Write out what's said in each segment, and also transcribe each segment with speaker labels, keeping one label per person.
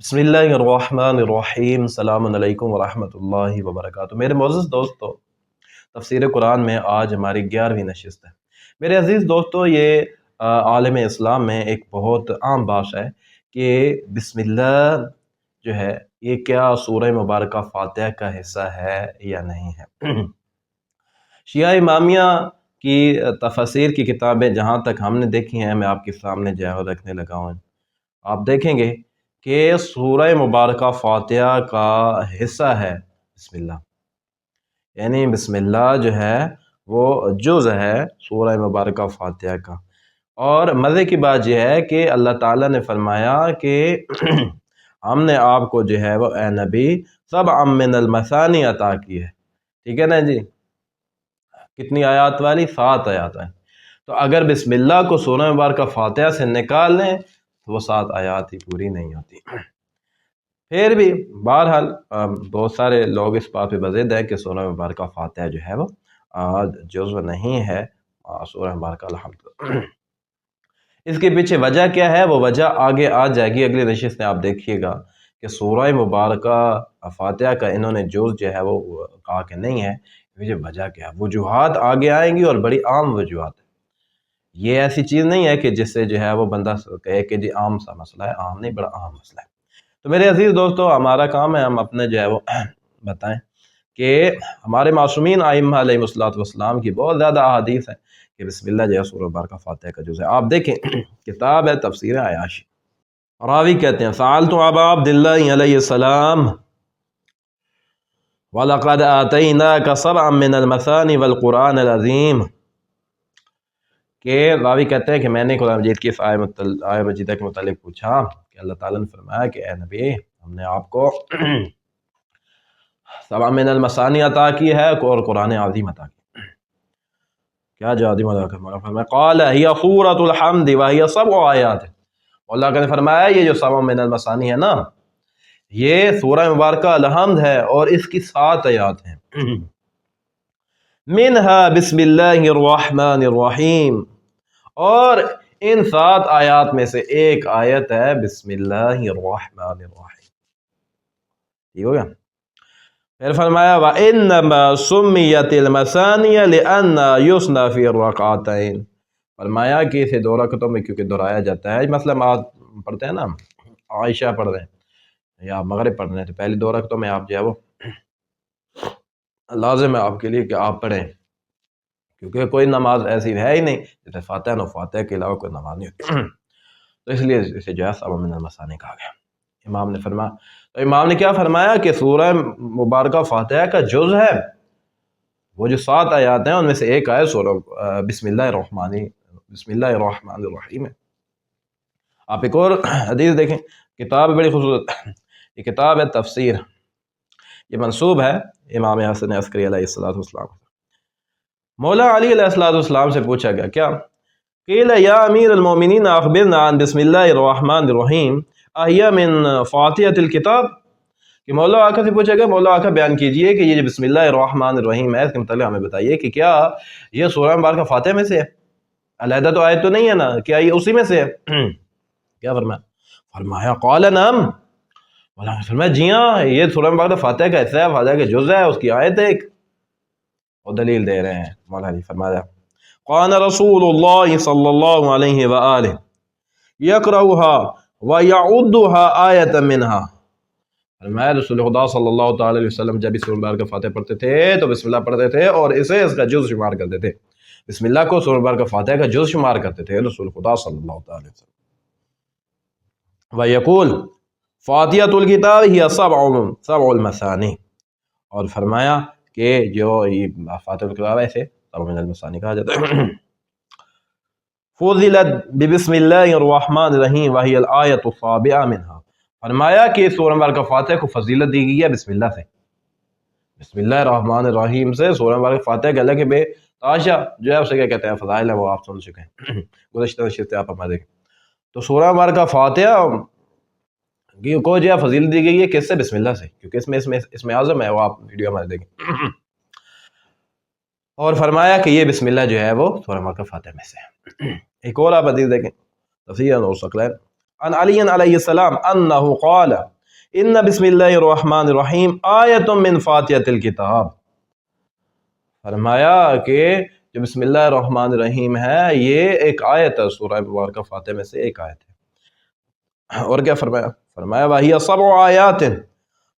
Speaker 1: بسم اللہ الرحمن الرحیم، السلام علیکم ورحمۃ اللہ وبرکاتہ۔ میرے معزز دوستو، تفسیر قرآن میں آج ہماری 11ویں نشست ہے۔ میرے عزیز دوستو، یہ عالم اسلام میں ایک بہت عام بات ہے کہ بسم اللہ جو ہے یہ کیا سورہ مبارکہ فاتحہ کا حصہ ہے یا نہیں ہے۔ شیعہ امامیہ کی تفسیر کی کتابیں جہاں تک ہم نے دیکھی ہیں، میں آپ کے سامنے جو ہے رکھنے لگا ہوں، آپ دیکھیں گے کہ سورہ مبارکہ فاتحہ کا حصہ ہے بسم اللہ، یعنی بسم اللہ جو ہے وہ جز ہے سورہ مبارکہ فاتحہ کا۔ اور مزے کی بات یہ ہے کہ اللہ تعالیٰ نے فرمایا کہ ہم نے آپ کو جو ہے وہ اے نبی سبع من المثانی عطا کی ہے، ٹھیک ہے نا جی؟ کتنی آیات والی؟ 7 آیات ہیں۔ تو اگر بسم اللہ کو سورہ مبارکہ فاتحہ سے نکال لیں تو وہ 7 آیات ہی پوری نہیں ہوتی۔ پھر بھی بہرحال بہت سارے لوگ اس بات پہ بضد ہیں کہ سورہ مبارکہ فاتحہ جو ہے وہ جزو نہیں ہے سورہ مبارکہ الحمد۔ اس کے پیچھے وجہ کیا ہے؟ وہ وجہ آگے آ جائے گی اگلی نشست میں، آپ دیکھیے گا کہ سورہ مبارکہ فاتحہ کا انہوں نے جز جو ہے وہ کہا کہ نہیں ہے، وجہ کیا ہے؟ وجوہات آگے آئیں گی اور بڑی عام وجوہات ہیں۔ یہ ایسی چیز نہیں ہے کہ جس سے جو ہے وہ بندہ کہے کہ جی عام سا مسئلہ ہے، عام نہیں، بڑا عام مسئلہ ہے۔ تو میرے عزیز دوستو، ہمارا کام ہے ہم اپنے جو ہے وہ بتائیں کہ ہمارے معصومین ائمہ علیہ السلام کی بہت زیادہ احادیث ہیں کہ بسم اللہ جو ہے سورہ مبارکہ فاتحہ کا جز ہے۔ آپ دیکھیں کتاب ہے تفسیر عیاشی، راوی کہتے ہیں سألت ابا عبد اللہ علیہ السلام وَلَقَدْ آتَيْنَاكَ سَبْعًا مِّنَ الْمَثَانِي وَالْقُرْآنِ الْعَظِيمِ، کہ راوی کہتے ہیں کہ میں نے قرآن مجید کی اس آیہ مجیدہ کے متعلق پوچھا کہ اللہ تعالیٰ نے فرمایا کہ اے نبی ہم نے آپ کو 7 من المثانی عطا کی ہے اور قرآن عظیم عطا کی۔ کیا جو عظیم عطا فرمایا قال ہی سورۃ الحمد وہی 7 آیات، اللہ نے فرمایا یہ جو 7 من المثانی ہے نا، یہ سورہ مبارکہ الحمد ہے اور اس کی 7 آیات ہیں۔ منہا بسم اللہ الرحمن الرحیم، اور ان 7 آیات میں سے ایک آیت ہے بسم اللہ الرحمن الرحیم، ٹھیک ہو گیا؟ پھر فرمایا وَإِنَّمَا سُمِّيَتِ الْمَثَانِيَ لِأَنَّا يُسْنَى فِي الرَّكْعَتَيْن، فرمایا کہ اسے 2 رکعتوں میں کیونکہ دہرایا جاتا ہے، مثلا آپ پڑھتے ہیں نا، عائشہ پڑھ رہے ہیں یا مغرب پڑھ رہے ہیں تو پہلی 2 رکعتوں میں آپ جو ہے وہ لازم ہے آپ کے لیے کہ آپ پڑھیں، کیونکہ کوئی نماز ایسی ہے ہی نہیں جیسے فاتحہ نو فاتحہ کے علاوہ کوئی نماز نہیں ہوتی، تو اس لیے اسے جو ہے 7 من المثانی کہا گیا۔ امام نے فرمایا، تو امام نے کیا فرمایا کہ سورہ مبارکہ فاتحہ کا جز ہے وہ جو 7 آیات ہیں ان میں سے ایک آیت سورہ بسم اللہ الرحمن الرحیم ہے۔ آپ ایک اور حدیث دیکھیں، کتاب بڑی خوبصورت، یہ کتاب ہے تفسیر، یہ منسوب ہے امام حسن عسکری علیہ السلام۔ مولا علی علیہ السلام سے پوچھا گیا، کیا قیل یا امیر المومنین اخبرنا عن بسم اللہ الرحمن الرحیم اہی من فاتحۃ الکتاب، کہ مولا آقا سے پوچھا گیا مولا آقا بیان کیجئے کہ یہ جو بسم اللہ الرحمن الرحیم ہے اس کے متعلق ہمیں بتائیے کہ کیا یہ سورہ مبارکہ فاتحہ میں سے ہے؟ علیحدہ تو آیت تو نہیں ہے نا، کیا یہ اسی میں سے ہے؟ کیا فرمایا قال نعم، مولا نے فرمایا جی ہاں، یہ سورہ مبارکہ فاتحہ کا حصہ ہے، فاتحہ کا جز ہے، اس کی آیت ہے ایک، وہ دلیل دے رہے ہیں۔ مولا نے فرمایا قال رسول اللہ صلی اللہ علیہ وآلہ یقرؤها وَيَعُدُّهَا آیَةً مِّنْهَا، فرمایا رسول خدا صلی اللہ تعالی علیہ وسلم جب اس سورہ مبارکہ فاتحہ پڑھتے تھے تو بسم اللہ پڑھتے تھے اور اسے اس کا جز شمار کرتے تھے، بسم اللہ کو سورہ مبارکہ فاتحہ کا جز شمار کرتے تھے رسول خدا صلی اللہ تعالی علیہ وسلم۔ وَيَقُولُ فاتحۃ الکتاب ہی 7 المثانی، اور فرمایا کہ جو یہ فاتحۃ الکتاب ہے اسے 7 من المثانی کہا جاتا ہے۔ فُضِلَتْ بِبِسْمِ اللَّهِ الرَّحْمَنِ الرَّحِيمِ وَهِيَ الْآيَةُ السَّابِعَةُ مِنْهَا، فرمایا کہ سورہ مبارکہ فاتحہ کو فضیلت دی گئی ہے بسم اللہ سے، بسم اللہ الرحمن الرحیم سے سورہ مبارکہ فاتحہ کے اللہ کے بے تحاشا جو ہے اسے کیا کہتے ہیں فضائل ہے، وہ آپ سن چکے ہیں گزشتہ نشست آپ ہمارے دیکھیں۔ تو سورہ مبارکہ فاتحہ کو جو ہے فضیلت دی گئی ہے کس سے؟ بسم اللہ سے، کیونکہ اس میں اعظم ہے، وہ آپ ویڈیو ہمارے دیکھیں۔ اور فرمایا کہ یہ بسم اللہ جو ہے وہ سورہ مبارکہ فاتحہ میں سے ہے۔ ایک اور آپ حدیث دیکھیں، تفسیر اور ثقلین، عن علی علیہ السلام انہ قال ان بسم اللہ الرحمن الرحیم آیت من فاتحۃ الکتاب، فرمایا کہ جو بسم اللہ الرحمن الرحیم ہے یہ ایک آیت ہے سورہ مبارکہ فاتحہ میں سے ایک آیت ہے۔ اور کیا فرمایا؟ فرمایا وَهِيَ سَبْعُ آیَاتٍ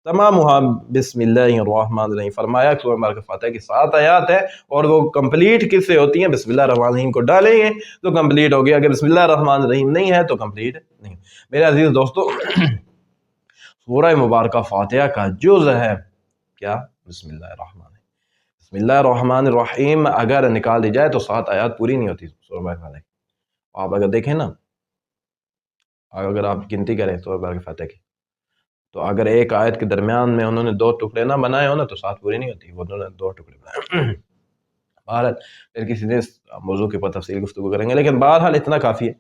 Speaker 1: تمامها بسم اللہ الرحمن الرحیم، فرمایا کہ سورہ مبارکہ فاتحہ کی 7 آیات ہے اور وہ کمپلیٹ کس سے ہوتی ہیں؟ بسم اللہ الرحمن الرحیم کو ڈالیں گے تو کمپلیٹ ہو گیا، اگر بسم اللہ الرحمن الرحیم نہیں ہے تو کمپلیٹ نہیں۔ میرے عزیز دوستو، سورہ مبارکہ فاتحہ کا جز ہے کیا؟ بسم اللہ الرحمن الرحیم۔ بسم اللہ الرحمن الرحیم اگر نکال دی جائے تو 7 آیات پوری نہیں ہوتی سورہ مبارکہ فاتحہ کی۔ آپ اگر دیکھیں نا، اگر آپ گنتی کریں سورہ مبارکہ فاتحہ کی، تو اگر ایک آیت کے درمیان میں انہوں نے 2 ٹکڑے نہ بنائے ہو نا تو 7 پوری نہیں ہوتی، وہ انہوں نے 2 ٹکڑے بنائے۔ بہرحال پھر کسی دن موضوع کے اوپر تفصیل گفتگو کریں گے، لیکن بہرحال اتنا کافی ہے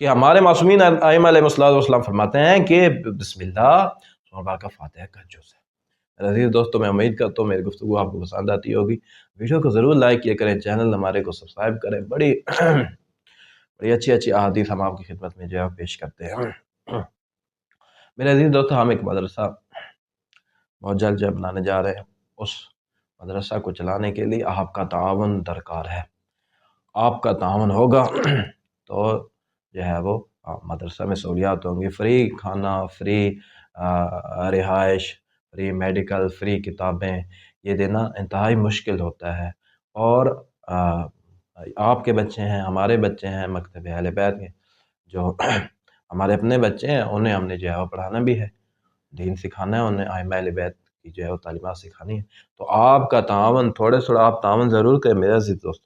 Speaker 1: کہ ہمارے معصومین ائمہ علیہ السلام فرماتے ہیں کہ بسم اللہ سورہ مبارکہ فاتحہ کا جز ہے۔ عزیز دوستو، میں امید کرتا ہوں میری گفتگو آپ کو پسند آتی ہوگی، ویڈیو کو ضرور لائک کیا کریں، چینل ہمارے کو سبسکرائب کریں، بڑی اچھی احادیث ہم آپ کی خدمت میں جو ہے پیش کرتے ہیں۔ میرے عزیز دوستو، ہم ایک مدرسہ بہت جلد جو بنانے جا رہے ہیں، اس مدرسہ کو چلانے کے لیے آپ کا تعاون درکار ہے۔ آپ کا تعاون ہوگا تو جو ہے وہ مدرسہ میں سہولیات ہوں گی، فری کھانا، فری رہائش، فری میڈیکل، فری کتابیں، یہ دینا انتہائی مشکل ہوتا ہے۔ اور آپ کے بچے ہیں، ہمارے بچے ہیں، مکتب اہل بیت کے جو ہمارے اپنے بچے ہیں، انہیں ہم نے جو ہے وہ پڑھانا بھی ہے، دین سکھانا ہے، انہیں ائمہ اہل بیت کی جو ہے وہ تعلیمات سکھانی ہے۔ تو آپ کا تعاون تھوڑا آپ تعاون ضرور کریں میرے عزیز دوست،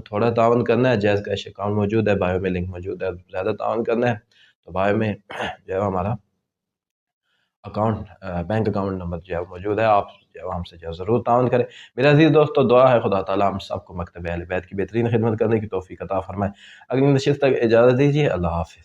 Speaker 1: تھوڑا تعاون کرنا ہے۔ جائز کیش اکاؤنٹ موجود ہے، بایو میں لنک موجود ہے، زیادہ تعاون کرنا ہے تو بایو میں جو ہے ہمارا بینک اکاؤنٹ نمبر جو ہے موجود ہے، آپ جو ہے ہم سے جو ہے ضرور تعاون کریں۔ میرے عزیز دوستو، دعا ہے خدا تعالیٰ ہم سب کو مکتب اہل بیت کی بہترین خدمت کرنے کی توفیق عطا فرمائے۔ اگلی نشست تک اجازت دیجیے، اللہ حافظ۔